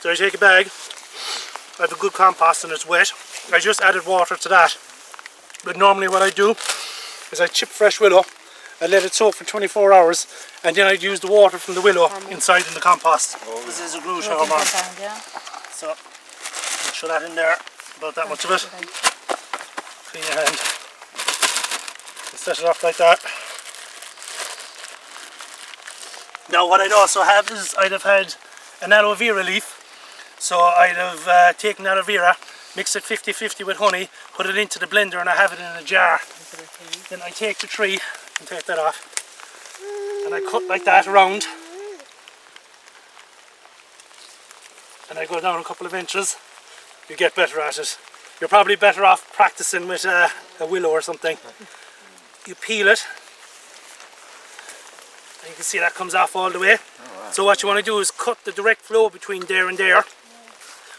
So I take a bag, I have a good compost and it's wet. I just added water to that. But normally what I do is I chip fresh willow, I let it soak for 24 hours, and then I'd use the water from the willow inside in the compost. This is a glue hormone. So, I'll throw that in there, about that much of it. Clean your hand. Set it up like that. Now what I'd also have is I'd have had an aloe vera leaf. So I'd have taken aloe vera, mixed it 50-50 with honey, put it into the blender and I have it in a jar. Then I take the tree and take that off. And I cut like that around. And I go down a couple of inches. You get better at it. You're probably better off practicing with a willow or something. You peel it. And you can see that comes off all the way. Oh, wow. So what you want to do is cut the direct flow between there and there.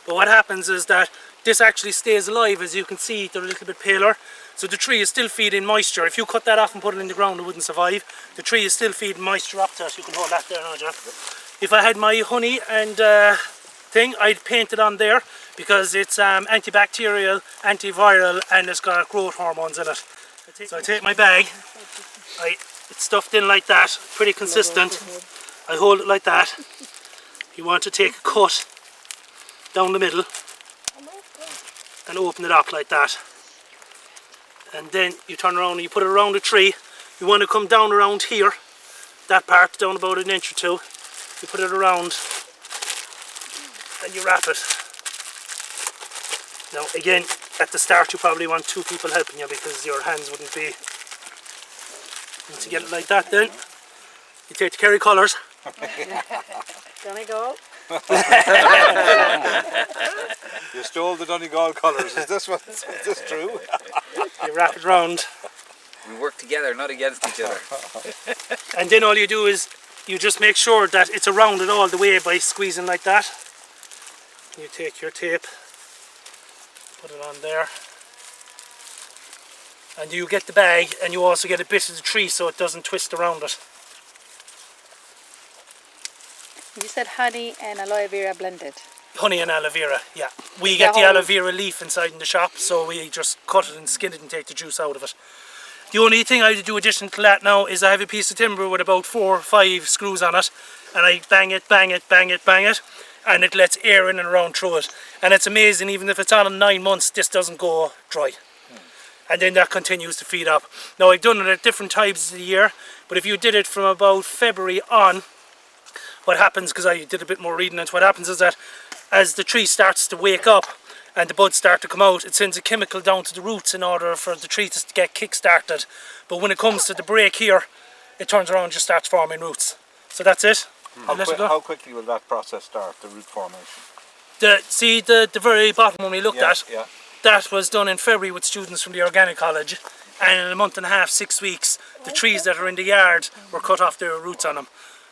But what happens is that this actually stays alive. As you can see, they're a little bit paler. So the tree is still feeding moisture. If you cut that off and put it in the ground, it wouldn't survive. The tree is still feeding moisture up to it. You can hold that there now, Jeff. If I had my honey and thing, I'd paint it on there because it's antibacterial, antiviral, and it's got growth hormones in it. So I take my bag, it's stuffed in like that, pretty consistent. I hold it like that. You want to take a cut down the middle and open it up like that. And then you turn around and you put it around the tree. You want to come down around here, that part, down about an inch or two. You put it around and you wrap it. Now again, at the start you probably want two people helping you because your hands wouldn't be. Once you get it like that, then you take the Kerry colours. Gonna go. You stole the Donegal colours. Is this true? You wrap it round. We work together, not against each other. And then all you do is you just make sure that it's around it all the way by squeezing like that. You take your tape, put it on there, and you get the bag and you also get a bit of the tree so it doesn't twist around it. You said honey and aloe vera blended. Honey and aloe vera, yeah. We get the aloe vera leaf inside in the shop, so we just cut it and skin it and take the juice out of it. The only thing I do addition to that now is I have a piece of timber with about 4 or 5 screws on it, and I bang it, bang it, bang it, bang it, and it lets air in and around through it. And it's amazing, even if it's on in 9 months, this doesn't go dry. And then that continues to feed up. Now I've done it at different times of the year, but if you did it from about February on, what happens, because I did a bit more reading, and what happens is that as the tree starts to wake up and the buds start to come out, it sends a chemical down to the roots in order for the tree to get kick-started. But when it comes to the break here, it turns around and just starts forming roots. So that's it. How quickly will that process start, the root formation? See the very bottom one we looked at? Yeah. That was done in February with students from the Organic College, and in a month and a half, 6 weeks, the trees that are in the yard were cut off their roots on them.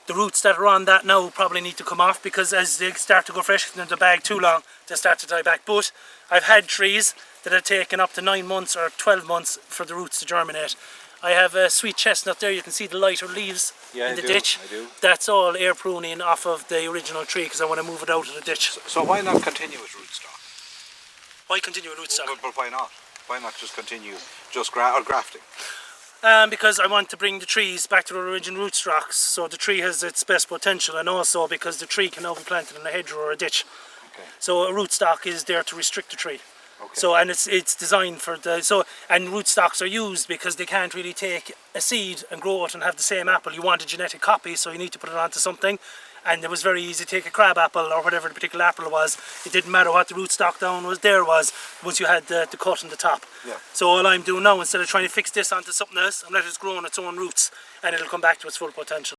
The roots that are on that now probably need to come off because as they start to go fresh in the bag too long, they start to die back. But I've had trees that have taken up to 9 months or 12 months for the roots to germinate. I have a sweet chestnut there, you can see the lighter leaves in the ditch. I do. That's all air pruning off of the original tree because I want to move it out of the ditch. So why not continue with rootstock? Why continue with rootstock? But why not? Why not just continue grafting? Because I want to bring the trees back to their original rootstocks so the tree has its best potential, and also because the tree can now be planted in a hedgerow or a ditch. Okay. So a rootstock is there to restrict the tree. Okay. So and it's designed for and rootstocks are used because they can't really take a seed and grow it and have the same apple. You want a genetic copy, so you need to put it onto something. And it was very easy to take a crab apple or whatever the particular apple was. It didn't matter what the rootstock down was once you had the cut on the top. Yeah. So all I'm doing now, instead of trying to fix this onto something else, I'm letting it grow on its own roots and it'll come back to its full potential.